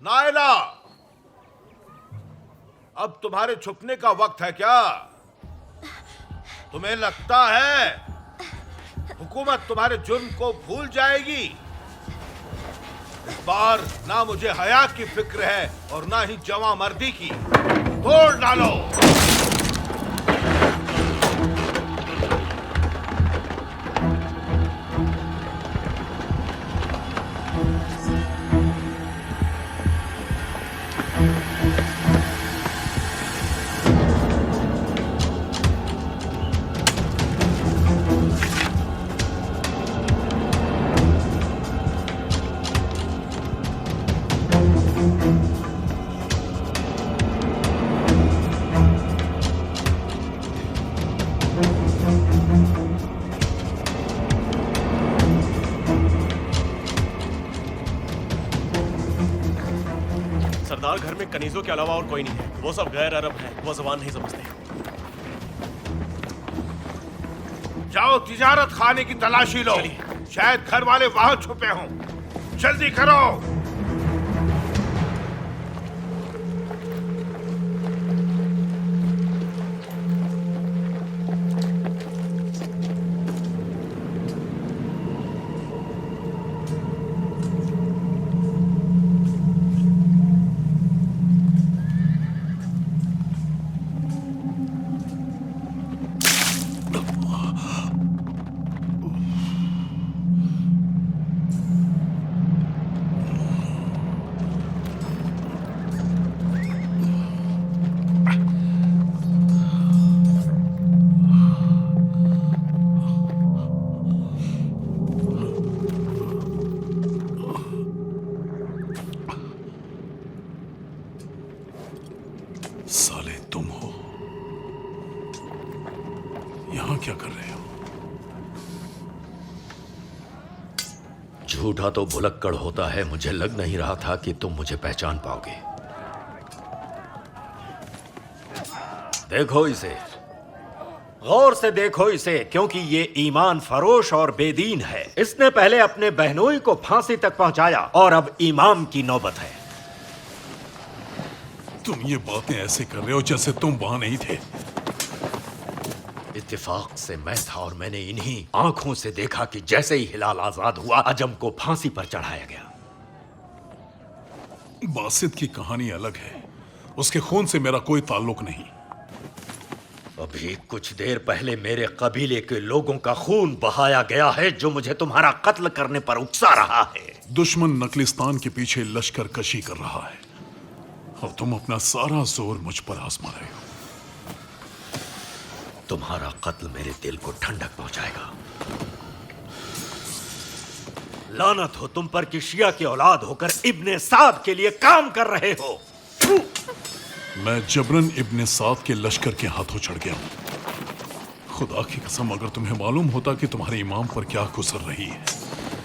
नायला, अब तुम्हारे छुपने का वक्त है क्या? तुम्हें लगता है हुकूमत तुम्हारे जुर्म को भूल जाएगी? इस बार ना मुझे हया की फिक्र है और ना ही जवां मर्दी की। तोड़ डालो। सरदार, घर में कनीजों के अलावा और कोई नहीं है। वो सब गैर अरब हैं, वो ज़बान नहीं समझते। जाओ तिजारत खाने की तलाशी लो। शायद घर वाले वहां छुपे हों। जल्दी करो। साले तुम हो? यहां क्या कर रहे हो? झूठा तो भुलक्कड़ होता है। मुझे लग नहीं रहा था कि तुम मुझे पहचान पाओगे। देखो इसे, गौर से देखो इसे, क्योंकि ये ईमान फरोश और बेदीन है। इसने पहले अपने बहनोई को फांसी तक पहुंचाया और अब इमाम की नौबत है। तुम ये बातें ऐसे कर रहे हो जैसे तुम वहां नहीं थे। इत्तेफाक से मैं था और मैंने इन्हीं आंखों से देखा कि जैसे ही हिलाल आजाद हुआ, अजम को फांसी पर चढ़ाया गया। बासित की कहानी अलग है। उसके खून से मेरा कोई ताल्लुक नहीं। अभी कुछ देर पहले मेरे कबीले के लोगों का खून बहाया गया है, जो मुझे तुम्हारा कत्ल करने पर उकसा रहा है। दुश्मन नकलिस्तान के पीछे लश्कर कशी कर रहा है और तुम अपना सारा जोर मुझ पर आजमा रहे हो। तुम्हारा कत्ल मेरे दिल को ठंडक पहुंचाएगा। लानत हो तुम पर कि शिया की औलाद होकर इब्ने साद के लिए काम कर रहे हो। मैं जबरन इब्ने साद के लश्कर के हाथों चढ़ गया हूं। खुदा की कसम, अगर तुम्हें मालूम होता कि तुम्हारे इमाम पर क्या गुजर रही है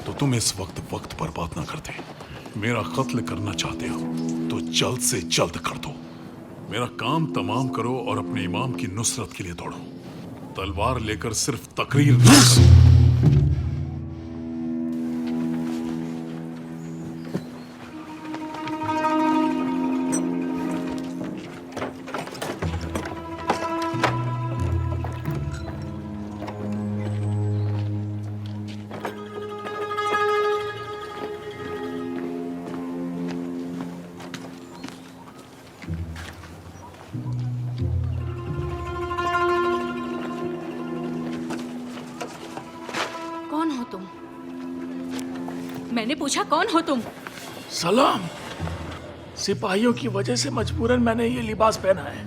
तो तुम इस वक्त बर्बाद ना करते। मेरा कत्ल करना चाहते हो तो जल्द से जल्द कर दो। मेरा काम तमाम करो और अपने इमाम की नुसरत के लिए दौड़ो। तलवार लेकर सिर्फ तकरीर ना करो। मैंने पूछा कौन हो तुम? सलाम। सिपाहियों की वजह से मजबूरन मैंने ये लिबास पहना है।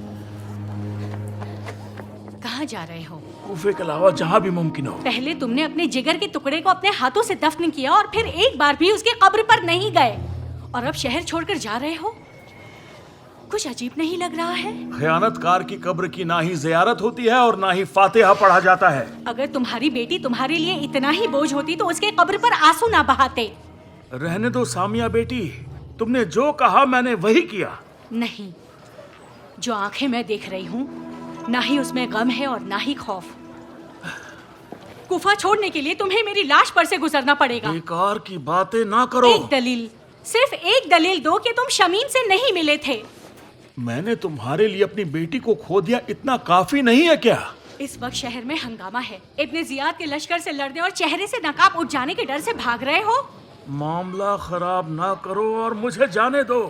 कहाँ जा रहे हो? कूफे के अलावा जहाँ भी मुमकिन हो। पहले तुमने अपने जिगर के टुकड़े को अपने हाथों से दफन किया और फिर एक बार भी उसकी कब्र पर नहीं गए, और अब शहर छोड़कर जा रहे हो। कुछ अजीब नहीं लग रहा है? खयानतकार की कब्र की ना ही जियारत होती है और ना ही फातिहा पढ़ा जाता है। अगर तुम्हारी बेटी तुम्हारे लिए इतना ही बोझ होती तो उसके कब्र पर आंसू ना बहाते। रहने दो सामिया बेटी, तुमने जो कहा मैंने वही किया। नहीं, जो आंखें मैं देख रही हूँ ना ही उसमें गम है और ना ही खौफ। कुफा छोड़ने के लिए तुम्हें मेरी लाश पर से गुजरना पड़ेगा। बेकार की बातें ना करो। एक दलील, सिर्फ एक दलील दो कि तुम शमीम से नहीं मिले थे। मैंने तुम्हारे लिए अपनी बेटी को खो दिया, इतना काफी नहीं है क्या? इस वक्त शहर में हंगामा है। इब्ने जियाद के लश्कर से लड़ने और चेहरे से नकाब उठ जाने के डर से भाग रहे हो। मामला खराब ना करो और मुझे जाने दो।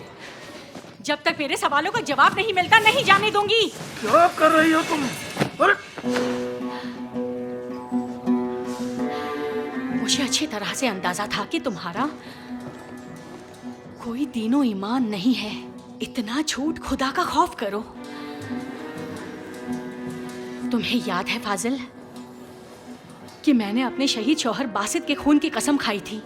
जब तक मेरे सवालों का जवाब नहीं मिलता नहीं जाने दूंगी। क्या कर रही हो तुम? अरे मुझे अच्छी तरह से अंदाजा था कि तुम्हारा कोई दीनो ईमान नहीं है। इतना झूठ, खुदा का खौफ करो। तुम्हें याद है फाजिल कि मैंने अपने शहीद शौहर बासित के खून की कसम खाई थी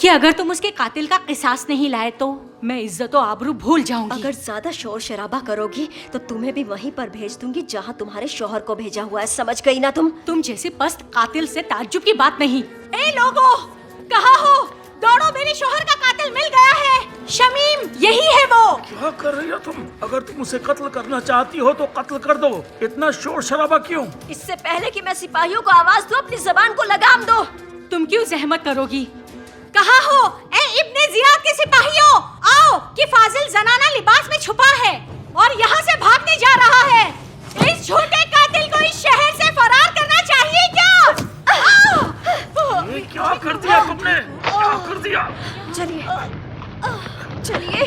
कि अगर तुम उसके कातिल का किसास नहीं लाए तो मैं इज्जत और आबरू भूल जाऊंगी। अगर ज्यादा शोर शराबा करोगी तो तुम्हें भी वहीं पर भेज दूंगी जहां तुम्हारे शौहर को भेजा हुआ है। समझ गई ना तुम जैसे पस्त कातिल से ताज्जुब की बात नहीं। ए लोगों, कहाँ हो? दौड़ो, मेरे शौहर का कातिल मिल गया है। शमीम, यही है वो। क्या कर रही हो तुम? अगर तुम उसे कत्ल करना चाहती हो तो कत्ल कर दो। इतना शोर शराबा क्यों? इससे पहले कि मैं सिपाहियों को आवाज दूं, अपनी जबान को लगाम दो। तुम क्यों जहमत करोगी? कहाँ हो ए इब्ने जियाद के सिपाहियों? आओ कि फाजिल जनाना लिबास में छुपा है और यहाँ से भागने जा रहा है। इस झूठे कातिल को इस शहर से फरार करना चाहिए क्या? ये क्या कर दिया तुमने? क्या कर दिया? चलिए चलिए।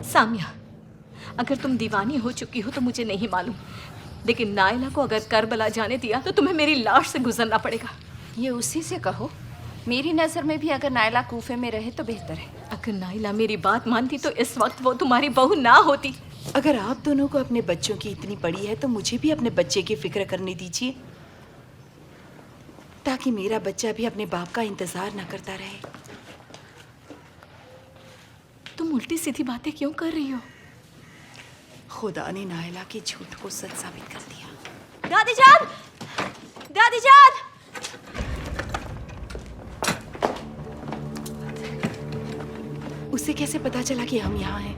सामिया, अगर तुम दीवानी हो चुकी हो तो मुझे नहीं मालूम, लेकिन नायला को अगर करबला जाने दिया तो तुम्हें मेरी लाश से गुजरना पड़ेगा। ये उसी से कहो। मेरी नज़र में भी अगर नायला कूफे में रहे तो बेहतर है। अगर नायला मेरी बात मानती तो इस वक्त वो तुम्हारी बहू ना होती। अगर आप दोनों को अपने बच्चों की इतनी पड़ी है तो मुझे भी अपने बच्चे की फिक्र करने दीजिए, ताकि मेरा बच्चा भी अपने बाप का इंतजार न करता रहे। तुम उल्टी सीधी बातें क्यों कर रही हो? खुदा ने नायला के झूठ को सच साबित कर दिया। दादी जान, दादी जान। उसे कैसे पता चला कि हम यहाँ हैं?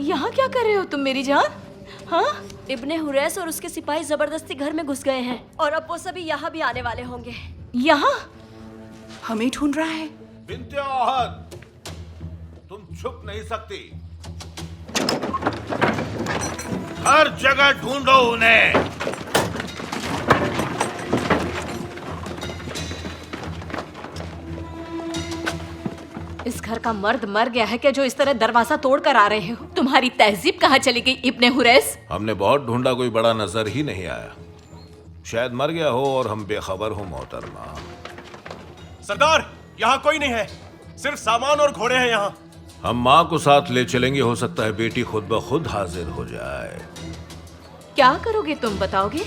यहाँ क्या कर रहे हो तुम मेरी जान? हाँ? इब्ने हुरैस और उसके सिपाही जबरदस्ती घर में घुस गए हैं और अब वो सभी यहाँ भी आने वाले होंगे। यहाँ? हमें ढूंढ रहा है। बिन्ते औहद, तुम छुप नहीं सकती। हर जगह ढूंढो उन्हें। इस घर का मर्द मर गया है क्या जो इस तरह दरवाजा तोड़ कर आ रहे हो? तुम्हारी तहजीब कहाँ चली गई इब्ने हुरैस? हमने बहुत ढूंढा, कोई बड़ा नजर ही नहीं आया। शायद मर गया हो और हम बेखबर हो मोहतरमा। सरदार, यहाँ कोई नहीं है, सिर्फ सामान और घोड़े हैं यहाँ। हम माँ को साथ ले चलेंगे, हो सकता है बेटी खुद ब खुद हाजिर हो जाए। क्या करोगे तुम बताओगे?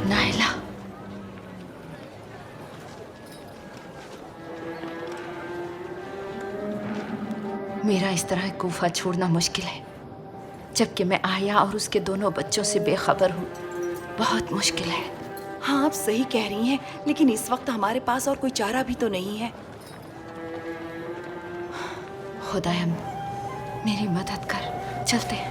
नायला, मेरा इस तरह कूफा छोड़ना मुश्किल है, जबकि मैं आया और उसके दोनों बच्चों से बेखबर हूँ। बहुत मुश्किल है। हाँ, आप सही कह रही हैं, लेकिन इस वक्त हमारे पास और कोई चारा भी तो नहीं है। खुदाया मेरी मदद कर, चलते हैं।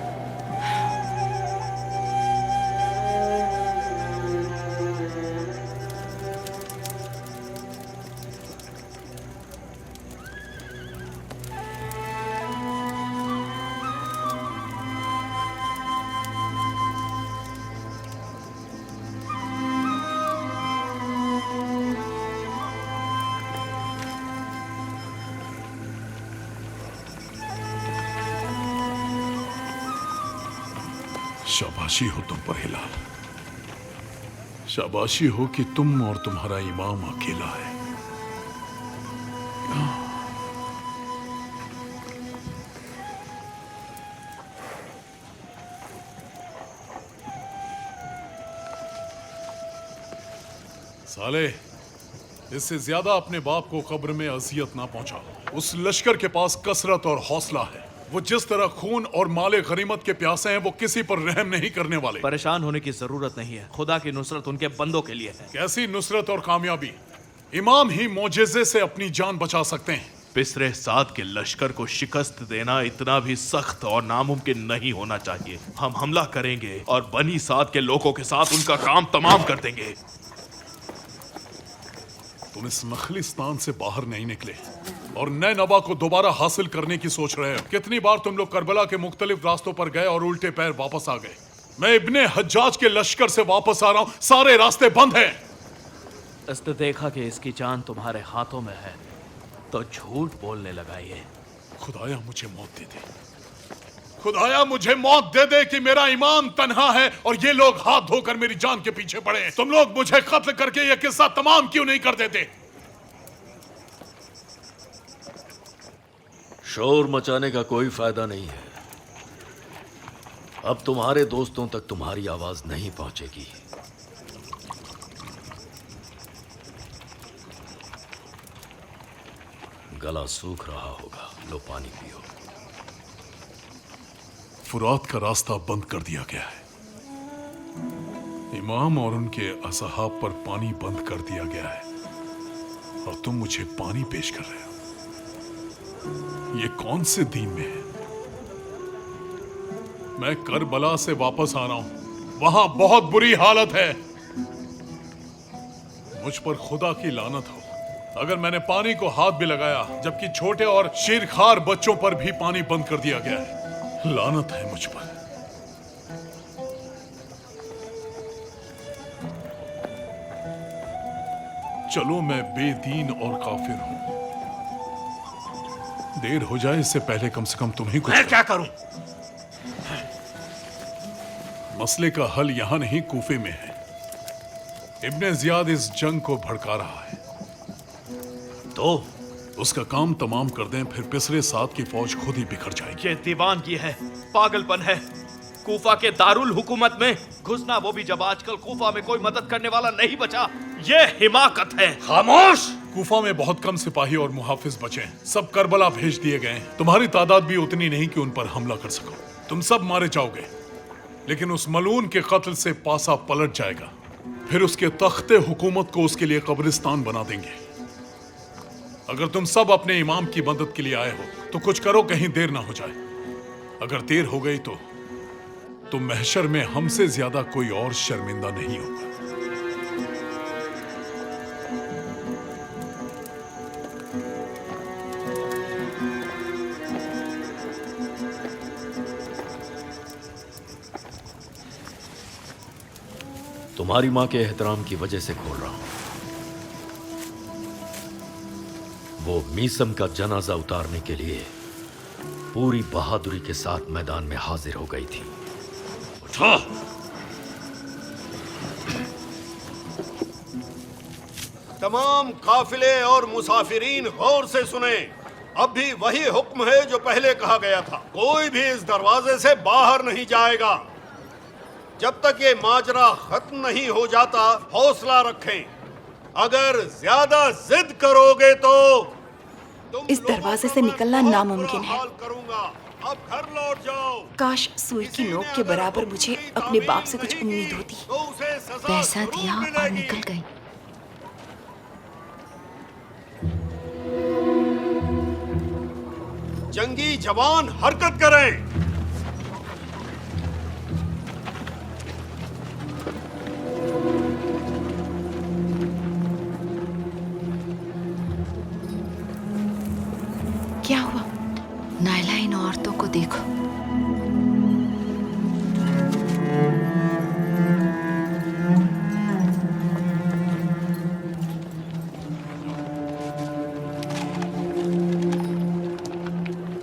शाबाशी हो तुम पर हिलाल। शाबाशी हो कि तुम और तुम्हारा इमाम अकेला है। साले, इससे ज्यादा अपने बाप को कब्र में अजियत ना पहुंचाओ। उस लश्कर के पास कसरत और हौसला है। वो जिस तरह खून और माले गनीमत के प्यासे हैं, वो किसी पर रहम नहीं करने वाले। परेशान होने की जरूरत नहीं है। खुदा की नुसरत उनके बंदों के लिए है। कैसी नुसरत और कामयाबी? इमाम ही मोजेजे से अपनी जान बचा सकते हैं। पिसरे साद के लश्कर को शिकस्त देना इतना भी सख्त और नामुमकिन नहीं होना चाहिए। हम हमला करेंगे और बनी साद के लोगों के साथ उनका काम तमाम कर देंगे। तुम इस मखलिस्तान से बाहर नहीं निकले और नए नबा को दोबारा हासिल करने की सोच रहे हो। कितनी बार तुम लोग करबला के मुख्तलिफ रास्तों पर गए और उल्टे पैर वापस आ गए। मैं इब्ने हज्जाज के लश्कर से वापस आ रहा हूं, सारे रास्ते बंद हैं। इसने देखा कि इसकी जान तुम्हारे हाथों में है तो झूठ बोलने लगा ये। खुदाया मुझे मौत दे दे, खुदाया मुझे मौत दे दे कि मेरा इमाम तन्हा है और ये लोग हाथ धोकर मेरी जान के पीछे पड़े हैं। तुम लोग मुझे कत्ल करके ये किस्सा तमाम क्यों नहीं कर देते? शोर मचाने का कोई फायदा नहीं है। अब तुम्हारे दोस्तों तक तुम्हारी आवाज नहीं पहुंचेगी। गला सूख रहा होगा, लो पानी पियो। फुरात का रास्ता बंद कर दिया गया है। इमाम और उनके असहाब पर पानी बंद कर दिया गया है और तुम मुझे पानी पेश कर रहे हो। ये कौन से दीन में है? मैं करबला से वापस आ रहा हूं, वहां बहुत बुरी हालत है। मुझ पर खुदा की लानत हो अगर मैंने पानी को हाथ भी लगाया, जबकि छोटे और शीरखार बच्चों पर भी पानी बंद कर दिया गया है। लानत है मुझ पर। चलो, मैं बेदीन और काफिर हूं। देर हो जाए इससे पहले कम से कम तुम्हें कुछ। मैं क्या करूं? मसले का हल यहां नहीं, कूफे में है। इब्ने जियाद इस जंग को भड़का रहा है, तो उसका काम तमाम कर दें, फिर पिसरे साद की फौज खुद ही बिखर जाएगी। ये दीवानगी है, पागलपन है। कूफा के दारुल हुकूमत में घुसना, वो भी जब आजकल कूफा में कोई मदद करने वाला नहीं बचा। ये हिमाकत है। खामोश! कूफा में बहुत कम सिपाही और मुहाफिज बचे हैं। सब करबला भेज दिए गए हैं। तुम्हारी तादाद भी उतनी नहीं कि उन पर हमला कर सको। तुम सब मारे जाओगे, लेकिन उस मलून के कत्ल से पासा पलट जाएगा। फिर उसके तख्ते हुकूमत को उसके लिए कब्रिस्तान बना देंगे। अगर तुम सब अपने इमाम की मदद के लिए आए हो तो कुछ करो, कहीं देर ना हो जाए। अगर देर हो गई तो महशर में हमसे ज्यादा कोई और शर्मिंदा नहीं होगा। तुम्हारी मां के एहतराम की वजह से खोल रहा हूं। वो मीसम का जनाजा उतारने के लिए पूरी बहादुरी के साथ मैदान में हाजिर हो गई थी। उठो! तमाम काफिले और मुसाफिरीन गौर से सुने। अब भी वही हुक्म है जो पहले कहा गया था। कोई भी इस दरवाजे से बाहर नहीं जाएगा जब तक ये माजरा खत्म नहीं हो जाता। हौसला रखें। अगर ज्यादा जिद करोगे तो इस दरवाजे से निकलना नामुमकिन है। करूंगा। अब घर लौट जाओ। काश सुई की नोक के बराबर मुझे अपने बाप से कुछ उम्मीद होती। तो उसे सजा पैसा जरूर दिया और मिलेगी। निकल गई। जंगी जवान हरकत करें। क्या हुआ? नायला, इन औरतों को देखो।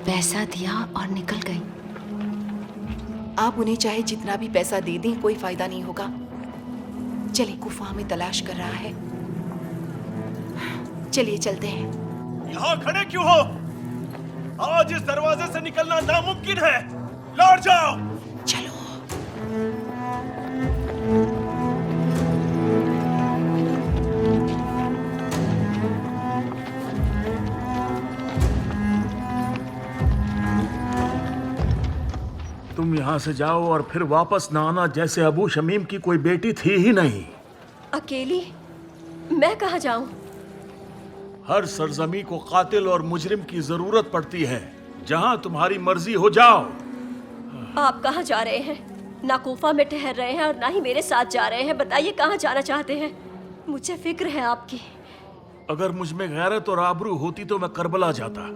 पैसा दिया और निकल गई। आप उन्हें चाहे जितना भी पैसा दे दें, कोई फायदा नहीं होगा। चलिए, कुफा हमें तलाश कर रहा है। चलिए चलते हैं। यहाँ खड़े क्यों हो? आज इस दरवाजे से निकलना नामुमकिन है। लौट जाओ। चलो। तुम यहाँ से जाओ और फिर वापस ना आना, जैसे अबू शमीम की कोई बेटी थी ही नहीं। अकेली मैं कहाँ जाऊं? हर सरजमी को कातिल और मुजरिम की जरूरत पड़ती है। जहाँ तुम्हारी मर्जी हो जाओ। आप कहाँ जा रहे हैं? ना कूफा में ठहर रहे हैं और ना ही मेरे साथ जा रहे हैं। बताइए कहाँ जाना चाहते हैं? मुझे फिक्र है आपकी। अगर मुझ में गैरत और आबरू होती तो मैं करबला जाता,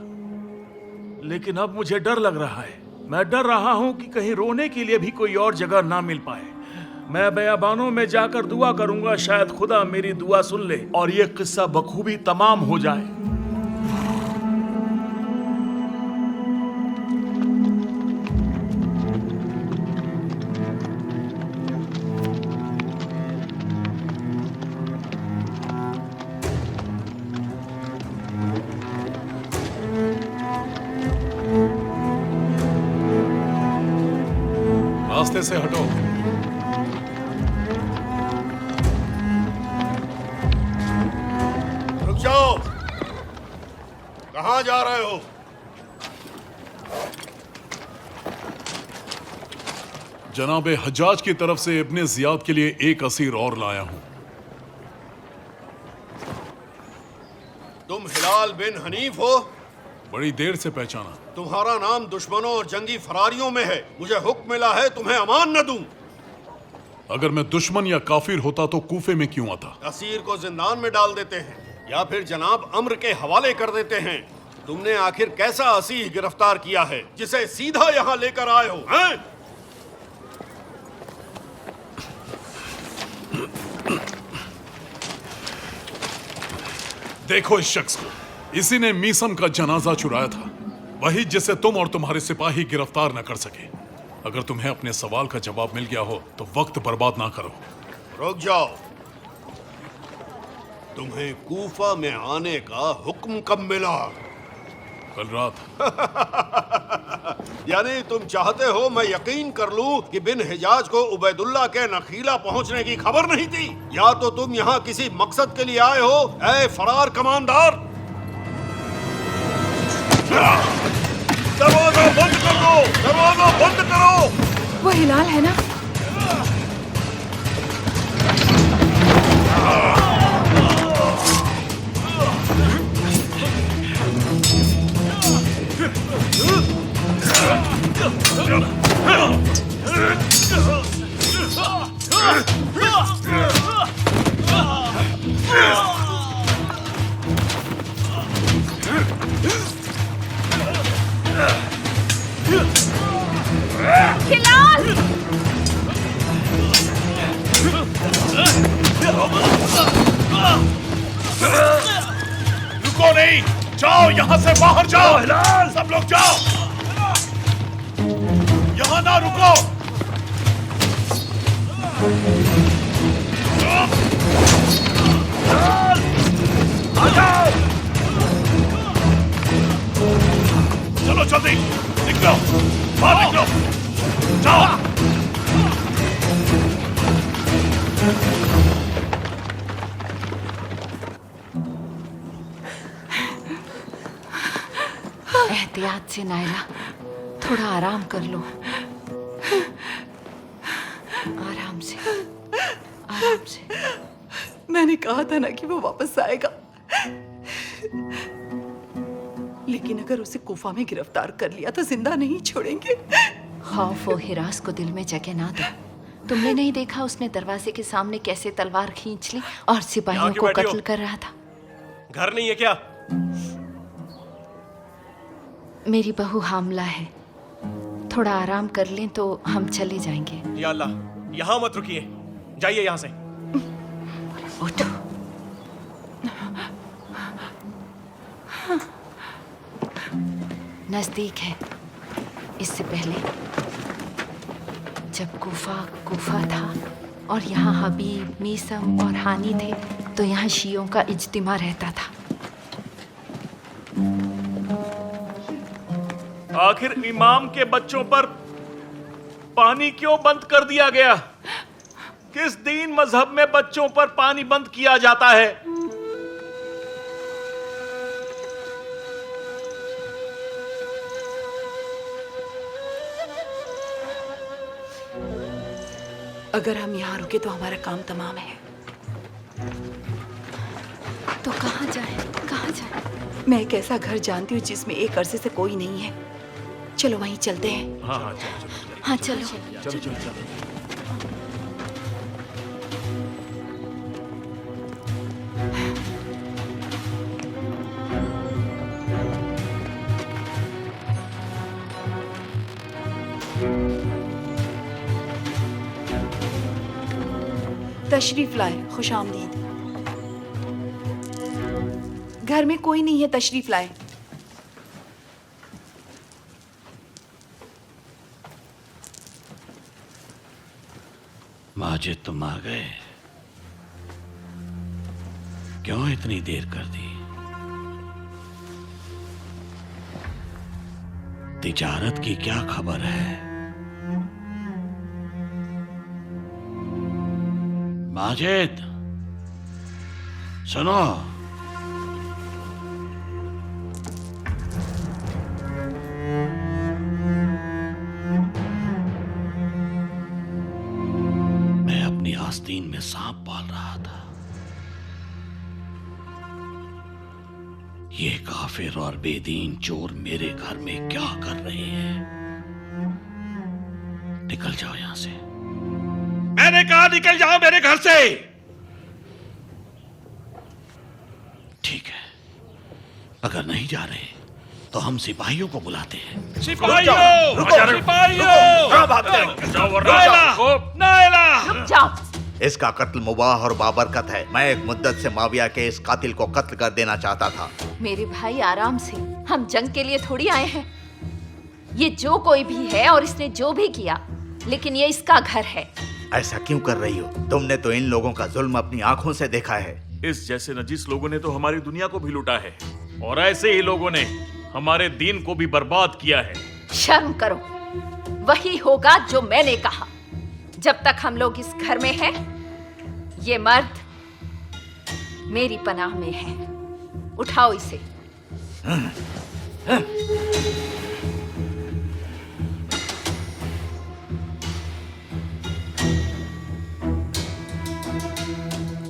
लेकिन अब मुझे डर लग रहा है। मैं डर रहा हूँ कि कहीं रोने के लिए भी कोई और जगह ना मिल पाए। मैं बयाबानों में जाकर दुआ करूंगा, शायद खुदा मेरी दुआ सुन ले और ये किस्सा बखूबी तमाम हो जाए। रास्ते से हटो। रुक जाओ। कहाँ जा रहे हो? जनाबे हज्जाज की तरफ से इब्ने जियाद के लिए एक असीर और लाया हूं। तुम हिलाल बिन हनीफ हो? बड़ी देर से पहचाना। तुम्हारा नाम दुश्मनों और जंगी फरारियों में है। मुझे हुक्म मिला है तुम्हें अमान न दूं। अगर मैं दुश्मन या काफिर होता तो कूफे में क्यों आता? असीर को जिंदान में डाल देते हैं या फिर जनाब अम्र के हवाले कर देते हैं। तुमने आखिर कैसा असीर गिरफ्तार किया है जिसे सीधा यहाँ लेकर आए हो? हैं? देखो इस शख्स को, इसी ने मीसम का जनाजा चुराया था, वही जिसे तुम और तुम्हारे सिपाही गिरफ्तार न कर सके। अगर तुम्हें अपने सवाल का जवाब मिल गया हो तो वक्त बर्बाद ना करो। रुक जाओ। तुम्हें कूफा में आने का हुक्म कब मिला? कल रात। यानी तुम चाहते हो मैं यकीन कर लूं कि बिन हिजाज को उबैदुल्ला के नखीला पहुंचने की खबर नहीं थी? या तो तुम यहाँ किसी मकसद के लिए आए हो, ऐ फरार कमांडर? दरवाजा बंद कर दो! दरवाजा बंद करो! वो हिलाल है ना? रुको नहीं, जाओ यहाँ से बाहर जाओ। हिलाल, सब लोग जाओ, यहाँ ना रुको। आ जाओ, चलो जल्दी निकलो, बाहर निकलो, जाओ। एहतियात से नायला, थोड़ा आराम कर लो। आराम से, आराम से। मैंने कहा था ना कि वो वापस आएगा, लेकिन अगर उसे कुफा में गिरफ्तार कर लिया तो जिंदा नहीं छोड़ेंगे। खौफ और हिरास को दिल में जगह ना दो। तुमने नहीं देखा उसने दरवाजे के सामने कैसे तलवार खींच ली और सिपाहियों को कत्ल कर रहा था? घर नहीं है क्या? मेरी बहू हामला है, थोड़ा आराम कर लें तो हम चले जाएंगे। या अल्लाह, यहाँ मत रुकिए, जाइए यहाँ से। उठो। नजदीक है, इससे पहले जब कूफा था और यहाँ हबीब, मीसम और हानी थे तो यहाँ शियों का इज्तिमा रहता था। आखिर इमाम के बच्चों पर पानी क्यों बंद कर दिया गया? किस दीन मजहब में बच्चों पर पानी बंद किया जाता है? अगर हम यहाँ रुके तो हमारा काम तमाम है। तो कहाँ जाए? मैं एक ऐसा घर जानती हूँ जिसमें एक अरसे से कोई नहीं है। चलो वहीं चलते हैं। हाँ चलो। तशरीफ लाए, खुश आमदीद। घर में कोई नहीं है, तशरीफ लाए। माजिद, तुम आ गए? क्यों इतनी देर कर दी? तिजारत की क्या खबर है? माजिद, सुनो। मैं अपनी आस्तीन में सांप पाल रहा था। ये काफिर और बेदीन चोर मेरे घर में क्या कर रहे हैं? निकल जाओ यहां से। मैंने कहा निकल जाओ मेरे घर से। ठीक है, अगर नहीं जा रहे तो हम सिपाहियों को बुलाते हैं। सिपाहियों! रुक जाओ। इसका कत्ल मुबाह और बाबरकत है। मैं एक मुद्दत से माविया के इस कातिल को कत्ल कर देना चाहता था। मेरे भाई आराम से, हम जंग के लिए थोड़ी आए हैं। ये जो कोई भी है और इसने जो भी किया, लेकिन ये इसका घर है। ऐसा क्यों कर रही हो? तुमने तो इन लोगों का जुल्म अपनी आंखों से देखा है। इस जैसे नजीस लोगों ने तो हमारी दुनिया को भी लूटा है और ऐसे ही लोगों ने हमारे दीन को भी बर्बाद किया है। शर्म करो। वही होगा जो मैंने कहा। जब तक हम लोग इस घर में हैं, ये मर्द मेरी पनाह में है। उठाओ इसे।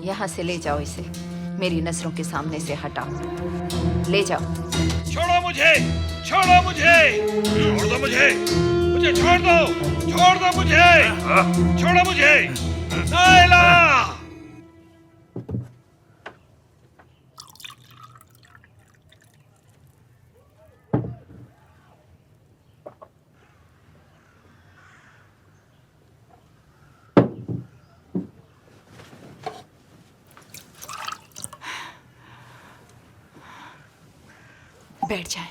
यहाँ से ले जाओ इसे। मेरी नजरों के सामने से हटाओ। ले जाओ। छोड़ो मुझे! छोड़ो मुझे! छोड़ दो मुझे! मुझे छोड़ दो! छोड़ दो मुझे! छोड़ो मुझे! नायला! बैठ जाए।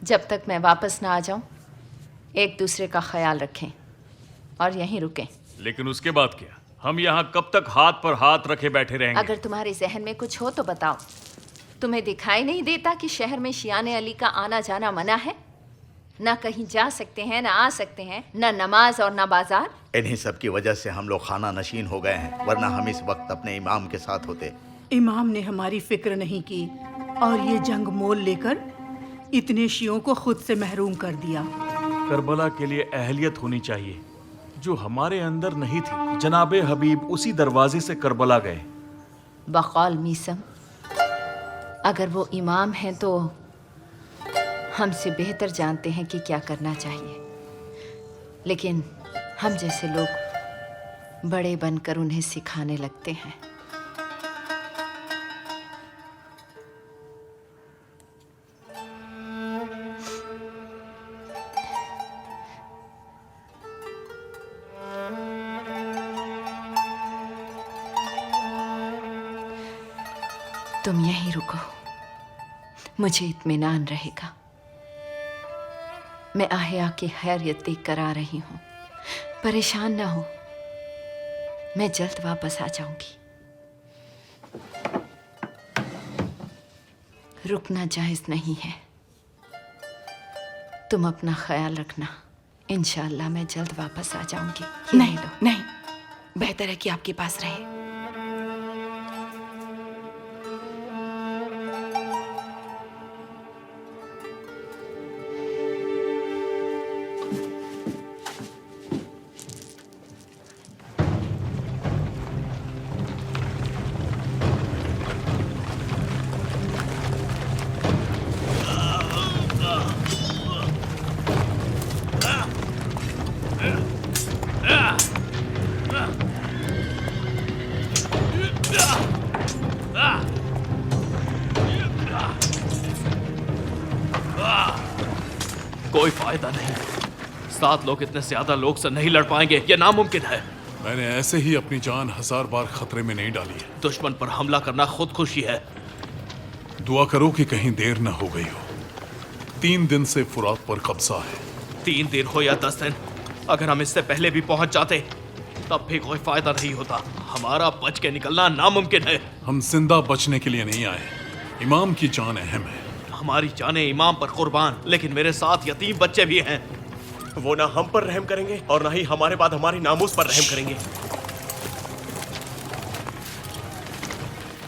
जब तक मैं वापस ना आ जाऊं, एक दूसरे का ख्याल रखें और यहीं रुकें। लेकिन उसके बाद क्या? हम यहाँ कब तक हाथ पर हाथ रखे बैठे रहेंगे? अगर तुम्हारे जहन में कुछ हो तो बताओ। तुम्हें दिखाई नहीं देता कि शहर में शियाने अली का आना जाना मना है? ना कहीं जा सकते हैं, ना आ सकते हैं, ना नमाज और ना बाजार। इन्हीं सब की वजह से हम लोग खाना नशीन हो गए हैं, वरना हम इस वक्त अपने इमाम के साथ होते। इमाम ने हमारी फिक्र नहीं की और ये जंग मोल लेकर इतने शियों को खुद से महरूम कर दिया। करबला के लिए अहलियत होनी चाहिए जो हमारे अंदर नहीं थी। जनाबे हबीब उसी दरवाजे से करबला गए। बकौल मीसम, अगर वो इमाम हैं तो हमसे बेहतर जानते हैं कि क्या करना चाहिए। लेकिन हम जैसे लोग बड़े बनकर उन्हें सिखाने लगते हैं। तुम यहीं रुको, मुझे इत्मीनान रहेगा। मैं आहिया की खैरियत देख कर आ रही हूँ, परेशान ना हो, मैं जल्द वापस आ जाऊंगी। रुकना जायज नहीं है। तुम अपना ख्याल रखना, इंशाअल्लाह मैं जल्द वापस आ जाऊंगी। नहीं नहीं, बेहतर है कि आपके पास रहे। कोई फायदा नहीं। 7 लोग इतने ज्यादा लोग से नहीं लड़ पाएंगे, ये नामुमकिन है। मैंने ऐसे ही अपनी जान 1000 बार खतरे में नहीं डाली है। दुश्मन पर हमला करना खुदकुशी है। दुआ करो कि कहीं देर न हो गई हो। 3 दिन से फुरात पर कब्जा है। 3 दिन हो या 10 दिन, अगर हम इससे पहले भी पहुंच जाते तब भी कोई फायदा नहीं होता। हमारा बच के निकलना नामुमकिन है। हम जिंदा बचने के लिए नहीं आए, इमाम की जान अहम है। हमारी जानें इमाम पर कुर्बान, लेकिन मेरे साथ यतीम बच्चे भी हैं। वो ना हम पर रहम करेंगे और ना ही हमारे बाद हमारी नामूस पर रहम करेंगे।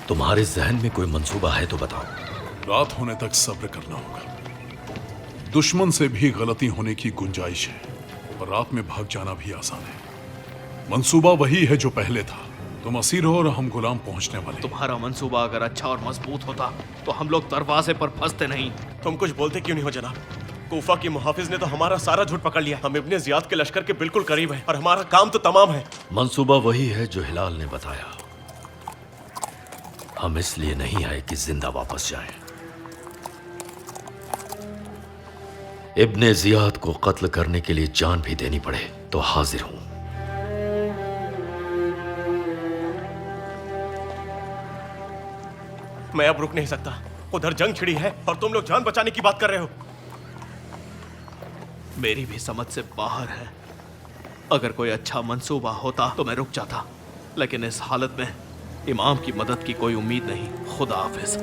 तुम्हारे जहन में कोई मंसूबा है तो बताओ। रात होने तक सब्र करना होगा। दुश्मन से भी गलती होने की गुंजाइश है और रात में भाग जाना भी आसान है। मंसूबा वही है जो पहले था। तुम असीर हो और हम गुलाम पहुंचने वाले। तुम्हारा मंसूबा अगर अच्छा और मजबूत होता तो हम लोग दरवाजे पर फंसते नहीं। तुम कुछ बोलते क्यों नहीं हो जनाब? कूफा की मुहाफिज ने तो हमारा सारा झूठ पकड़ लिया। हम इब्ने जियाद के लश्कर के बिल्कुल करीब हैं और हमारा काम तो तमाम है। मंसूबा वही है जो हिलाल ने बताया। हम इसलिए नहीं आए कि जिंदा वापस जाएं। इब्ने जियाद को कत्ल करने के लिए जान भी देनी पड़े तो हाजिर हूं। मैं अब रुक नहीं सकता। उधर जंग छिड़ी है और तुम लोग जान बचाने की बात कर रहे हो। मेरी भी समझ से बाहर है। अगर कोई अच्छा मंसूबा होता तो मैं रुक जाता, लेकिन इस हालत में इमाम की मदद की कोई उम्मीद नहीं। खुदा हाफिज।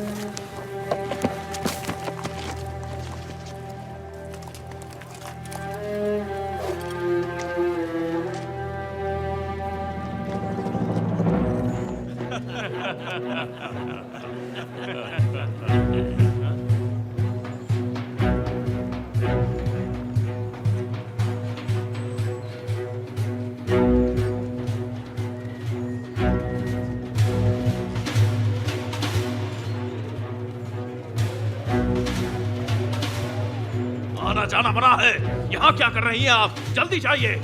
आना जाना मना है। यहाँ क्या कर रही हैं आप? जल्दी जाइए।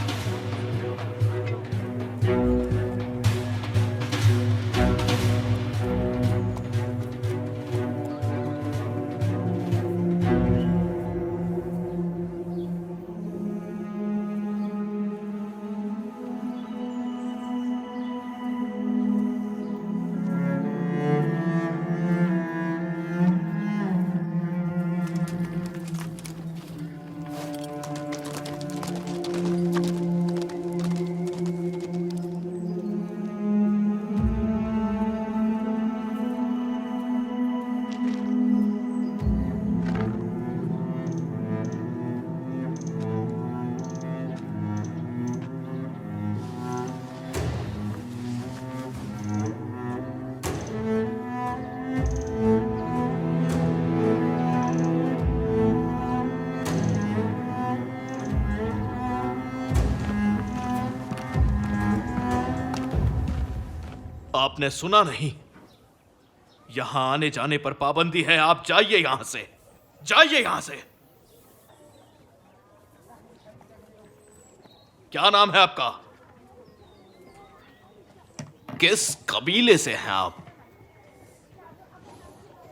आपने सुना नहीं? यहां आने जाने पर पाबंदी है। आप जाइए यहां से, जाइए यहां से। क्या नाम है आपका? किस कबीले से हैं आप?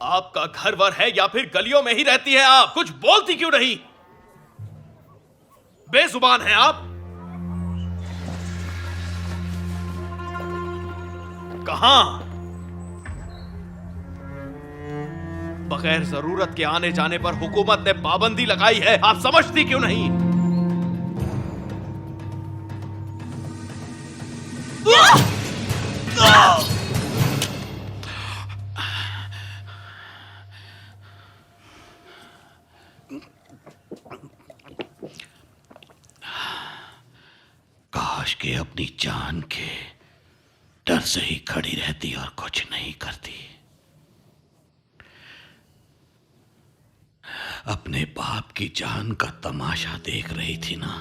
आपका घर वर है या फिर गलियों में ही रहती है आप? कुछ बोलती क्यों नहीं? बेजुबान हैं आप। कहां? बगैर जरूरत के आने जाने पर हुकूमत ने पाबंदी लगाई है, आप समझती क्यों नहीं? काश के अपनी जान के डर से ही खड़ी रहती और कुछ नहीं करती। अपने बाप की जान का तमाशा देख रही थी ना।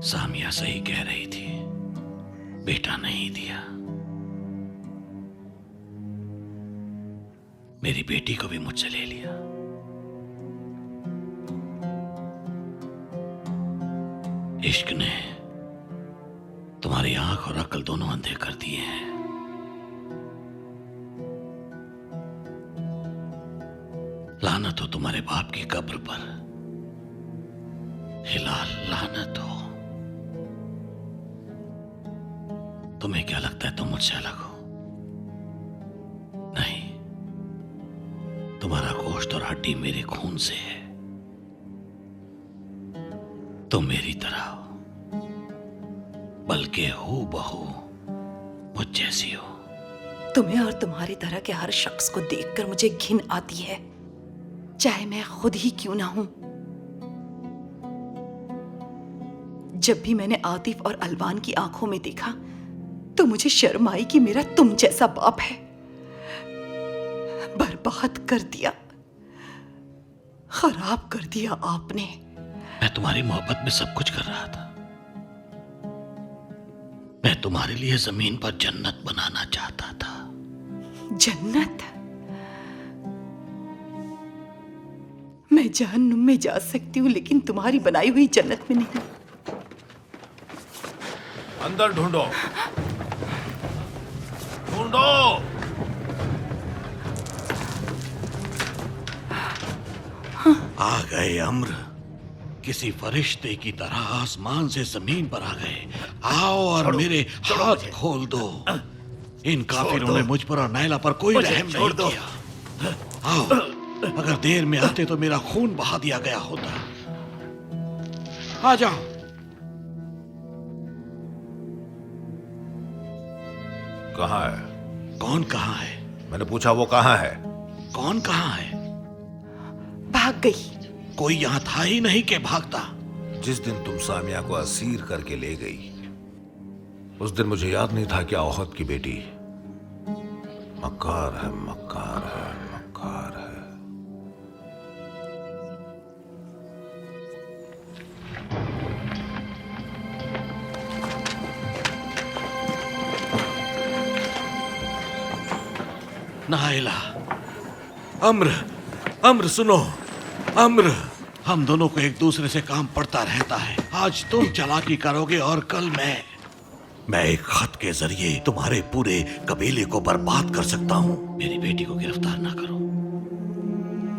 सामिया सही कह रही थी, बेटा नहीं दिया। मेरी बेटी को भी मुझसे ले लिया। इश्क ने तुम्हारी आंख और अकल दोनों अंधे कर दिए हैं। लानत हो तुम्हारे बाप की कब्र पर। हिलाल, लानत हो। तुम्हें क्या लगता है तुम मुझसे अलग हो? नहीं, तुम्हारा गोश्त और हड्डी मेरे खून से है। तुम मेरी तरह हो, बल्कि हूबहू मुझ जैसी हो। तुम्हें और तुम्हारी तरह के हर शख्स को देखकर मुझे घिन आती है, चाहे मैं खुद ही क्यों ना हूं। जब भी मैंने आतिफ और अलवान की आंखों में देखा तो मुझे शर्म आई कि मेरा तुम जैसा बाप है। बर्बाद कर दिया, खराब कर दिया आपने। मैं तुम्हारी मोहब्बत में सब कुछ कर रहा था। मैं तुम्हारे लिए जमीन पर जन्नत बनाना चाहता था। जन्नत? मैं जहन्नुम में जा सकती हूँ, लेकिन तुम्हारी बनाई हुई जन्नत में नहीं। अंदर ढूंढो, ढूंढो। आ गए अम्र, किसी फरिश्ते की तरह आसमान से जमीन पर आ गए। आओ और मेरे हाथ खोल दो। इन काफिरों ने मुझ पर और नायला पर कोई रहम नहीं किया। आओ, अगर देर में आते तो मेरा खून बहा दिया गया होता। आ जाओ। कहाँ है? कौन कहाँ है? मैंने पूछा वो कहाँ है? कौन कहाँ है? भाग गई। कोई यहाँ था ही नहीं कि भागता। जिस दिन तुम सामिया को असीर करके ले गई, उस दिन मुझे याद नहीं था कि औहद की बेटी मक्कार है, मक्कार है, मक्कार है। नाइला, अम्र, अम्र सुनो। अम्र, हम दोनों को एक दूसरे से काम पड़ता रहता है। आज तुम चालाकी करोगे और कल मैं एक खत के जरिए तुम्हारे पूरे कबीले को बर्बाद कर सकता हूँ। मेरी बेटी को गिरफ्तार ना करो।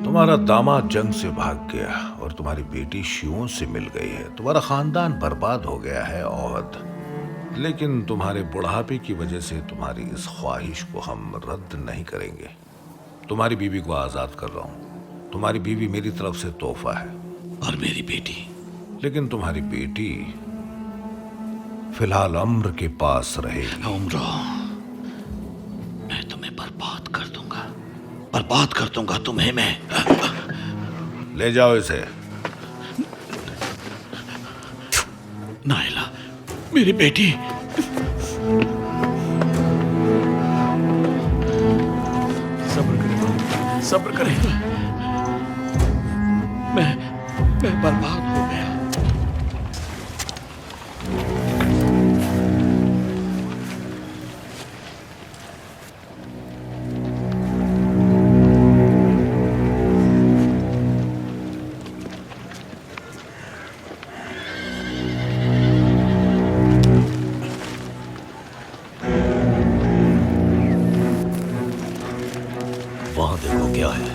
तुम्हारा दामाद जंग से भाग गया और तुम्हारी बेटी शियों से मिल गई है। तुम्हारा खानदान बर्बाद हो गया है औहद। लेकिन तुम्हारे बुढ़ापे की वजह से तुम्हारी इस ख्वाहिश को हम रद्द नहीं करेंगे। तुम्हारी बीवी को आजाद कर रहा हूँ। तुम्हारी बीवी मेरी तरफ से तोहफा है, और मेरी बेटी। लेकिन तुम्हारी बेटी फिलहाल अम्र के पास रहेगी। उम्र, मैं तुम्हें बर्बाद कर दूंगा, बर्बाद कर दूंगा तुम्हें मैं। ले जाओ इसे। नाइला, मेरी बेटी। सब्र करें, सब्र करें। मैं बर्बाद हो गया। वहां देखो क्या है।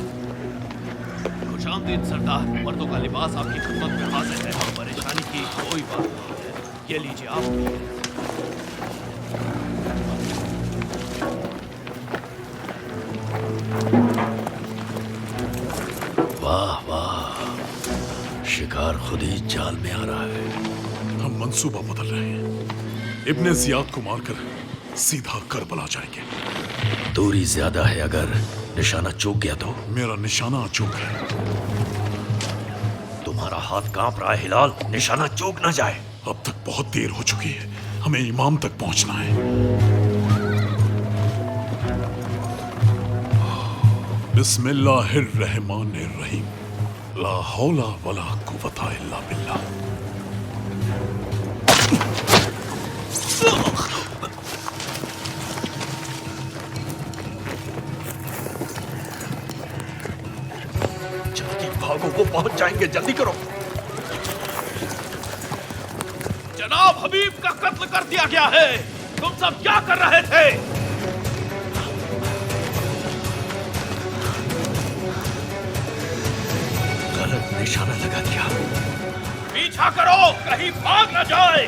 खुशामदीद सरदार, मर्दों का लिबास आपकी खिदमत में हाजिर है। परेशानी की कोई बात नहीं है। ये लीजिए आप। वाह वाह, शिकार खुद ही जाल में आ रहा है। हम मंसूबा बदल रहे हैं। इब्ने जियाद को मारकर सीधा करबला जाएंगे। दूरी ज्यादा है, अगर निशाना चूक गया तो? मेरा निशाना अचूक है। तुम्हारा हाथ कांप रहा है हिलाल, निशाना चूक ना जाए। अब तक बहुत देर हो चुकी है, हमें इमाम तक पहुंचना है। बिस्मिल्लाहिर्रहमानिर्रहीम। ला हौला वला कुव्वता इल्ला बिल्लाह। जल्दी भागो, वो पहुंच जाएंगे, जल्दी करो। जनाब हबीब का कत्ल कर दिया गया है। तुम सब क्या कर रहे थे? गलत निशाना लगा दिया। पीछा करो, कहीं भाग ना जाए।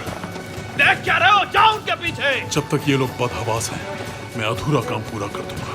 देख क्या रहे हो, जाओ उनके पीछे। जब तक ये लोग बदहवास हैं, मैं अधूरा काम पूरा कर दूंगा।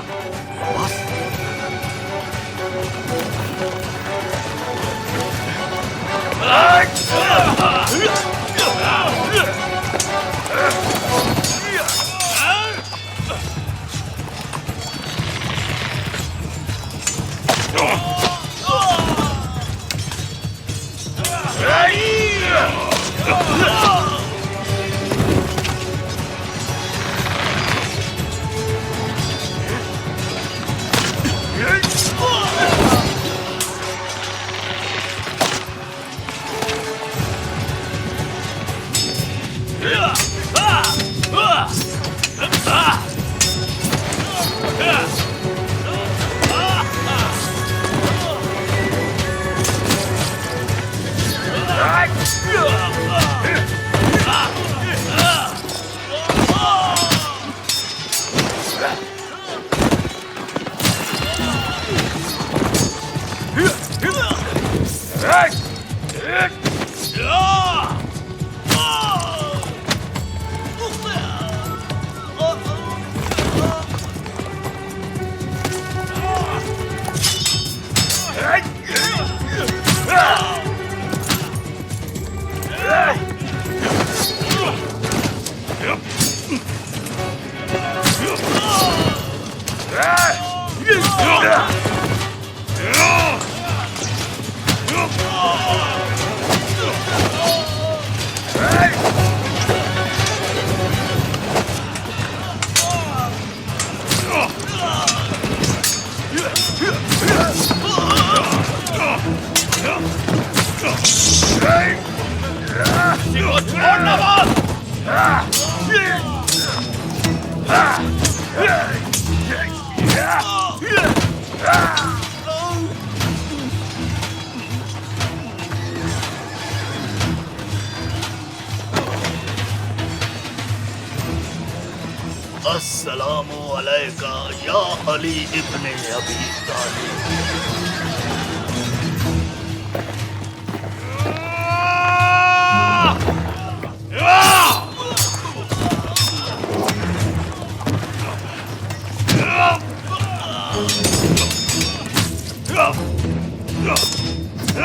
अस्सलामु अलैका या अली इब्ने अबी तालिब।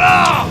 Ah!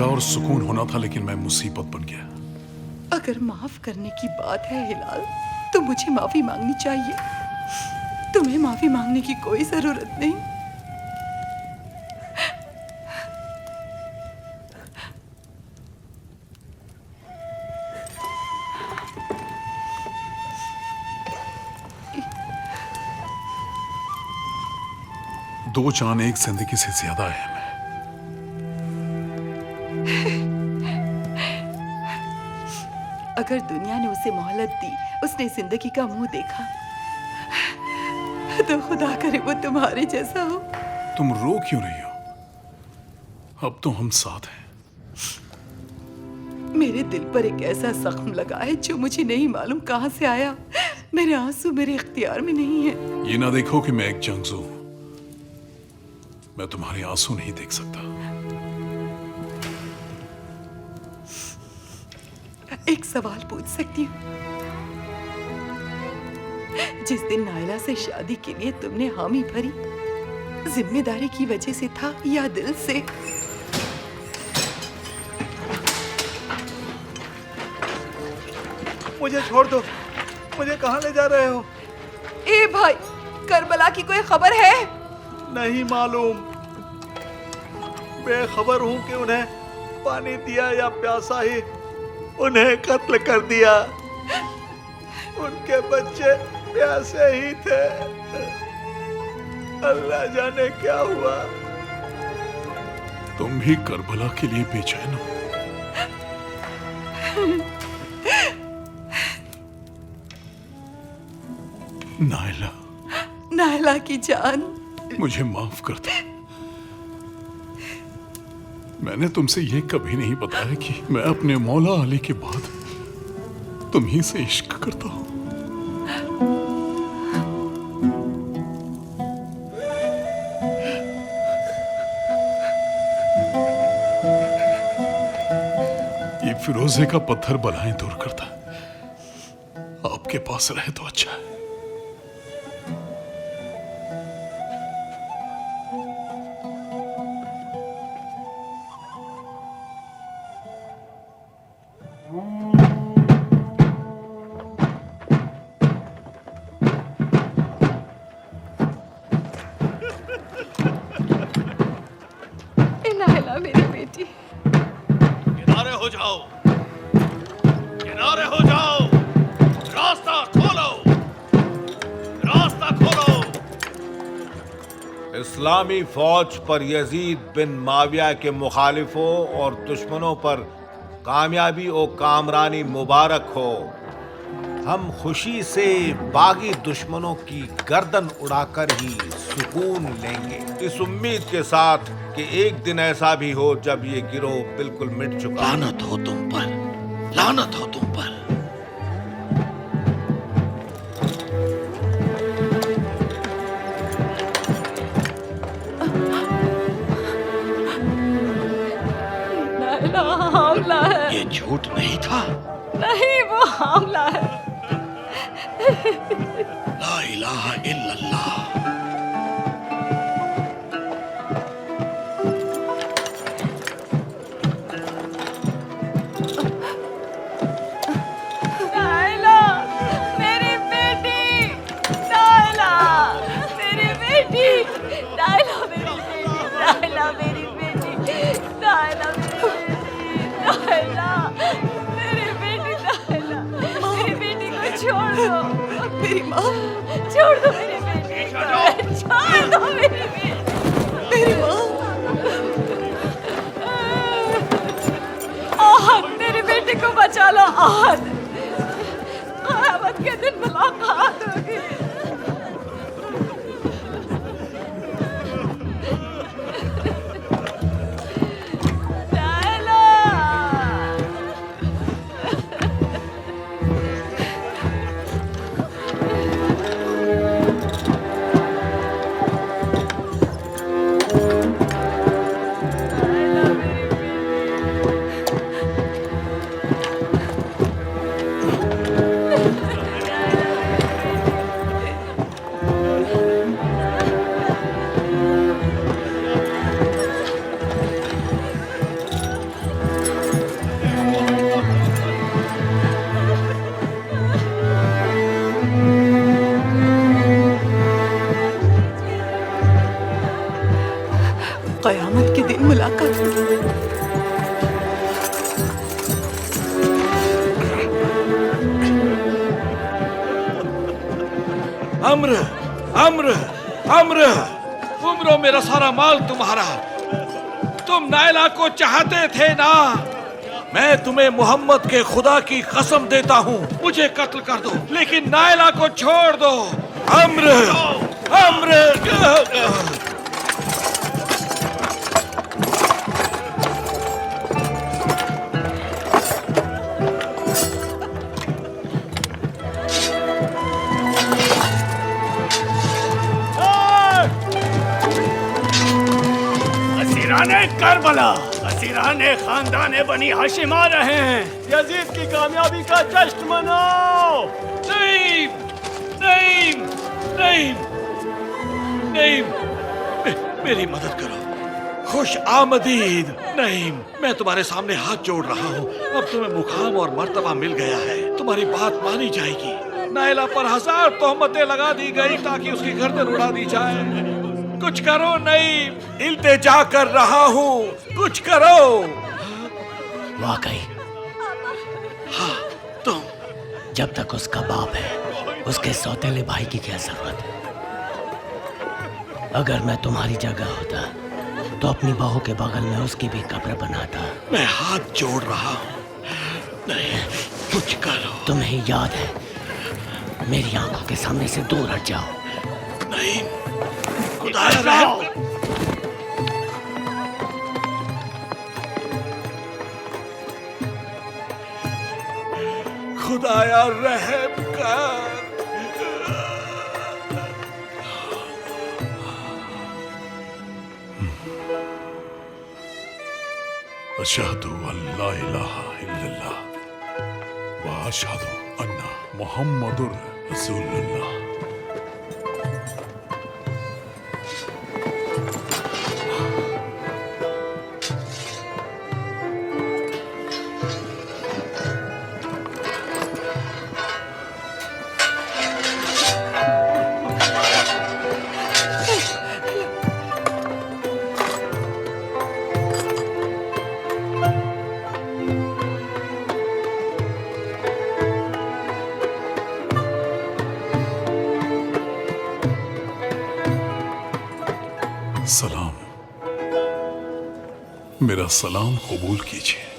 और सुकून होना था, लेकिन मैं मुसीबत बन गया। अगर माफ करने की बात है हिलाल, तो मुझे माफी मांगनी चाहिए। तुम्हें माफी मांगने की कोई जरूरत नहीं। दो जान एक जिंदगी से ज्यादा है। अगर दुनिया ने उसे मोहलत दी, उसने जिंदगी का मुंह देखा, तो खुदा करे वो तुम्हारे जैसा हो। तुम रो क्यों रही हो? अब तो हम साथ हैं। मेरे दिल पर एक ऐसा जख्म लगा है जो मुझे नहीं मालूम कहां से आया। मेरे आंसू मेरे इख्तियार में नहीं है। ये ना देखो कि मैं एक जंगजू हूं। मैं तुम्हारे आंसू नहीं देख सकता। एक सवाल पूछ सकती हूँ? जिस दिन नायला से शादी के लिए तुमने हामी भरी, जिम्मेदारी की वजह से था या दिल से? मुझे छोड़ दो। मुझे कहाँ ले जा रहे हो? ए भाई, करबला की कोई खबर है? नहीं मालूम। बेखबर हूं कि उन्हें पानी दिया या प्यासा ही उन्हें कत्ल कर दिया। उनके बच्चे प्यासे ही थे। अल्लाह जाने क्या हुआ। तुम भी करबला के लिए बेचैन हो? नायला, नायला की जान, मुझे माफ कर दो। मैंने तुमसे ये कभी नहीं बताया कि मैं अपने मौला अली के बाद तुम्ही से इश्क करता हूं। ये फिरोजे का पत्थर बलाएं दूर करता है। आपके पास रहे तो अच्छा है। नायला मेरी बेटी। किनारे हो जाओ, किनारे हो जाओ, रास्ता खोलो, रास्ता खोलो। इस्लामी फौज पर यजीद बिन माविया के मुखालिफों और दुश्मनों पर कामयाबी और कामरानी मुबारक हो। हम खुशी से बागी दुश्मनों की गर्दन उड़ाकर ही सुकून लेंगे, इस उम्मीद के साथ कि एक दिन ऐसा भी हो जब ये गिरोह बिल्कुल मिट चुका। लानत हो तुम पर, लानत हो तुम पर। नायला हमला है। ये झूठ नहीं था। नहीं, वो हमला है। ला इलाहा इल्लल्लाह। नायला मेरी बेटी, नायला मेरी बेटी, नायला मेरी बेटी, नायला मेरी बेटी, नायला मेरी बेटी, नायला मेरी बेटी, नायला मेरी बेटी को छोड़ दो। मेरी माँ, छोड़ दो मेरी बेटी को, छोड़ दो मेरी बेटी, मेरी माँ। आहत, मेरी बेटी को बचा लो। आहत, क़यामत के दिन मुलाकात होगी। नायला, क़यामत के दिन मुलाकात होगी। अम्र, अम्र, अम्र, उम्रो मेरा सारा माल तुम्हारा। तुम नायला को चाहते थे ना? मैं तुम्हें मोहम्मद के खुदा की कसम देता हूँ, मुझे कत्ल कर दो, लेकिन नायला को छोड़ दो। अम्र, अम्र। असीराने करबला, असीराने खानदाने बनी हाशिम आ रहे हैं। यजीद की कामयाबी का जश्न मनाओ। नहीं, नहीं, नहीं, नहीं, मेरी मदद करो। खुश आमदीद। नहीं, मैं तुम्हारे सामने हाथ जोड़ रहा हूँ। अब तुम्हें मुकाम और मर्तबा मिल गया है, तुम्हारी बात मानी जाएगी। नायला पर 1000 तोहमतें लगा दी गई ताकि उसकी गर्दन उड़ा दी जाए। कुछ करो नहीं, इल्तिजा कर रहा हूँ, कुछ करो। वाकई हाँ, तुम जब तक उसका बाप है उसके सौतेले भाई की क्या जरूरत है? अगर मैं तुम्हारी जगह होता तो अपनी बहू के बगल में उसकी भी कब्र बनाता। मैं हाथ जोड़ रहा हूँ, नहीं कुछ करो। तुम्हें याद है, मेरी आंखों के सामने से दूर हट जाओ। नहीं, खुदाया रहम। खुदाया रहम कर। अशहदु अल्ला इलाहा इल्लल्लाह व अशहदु अन्ना मुहम्मदुर रसूलुल्लाह। सलाम, मेरा सलाम कबूल कीजिए।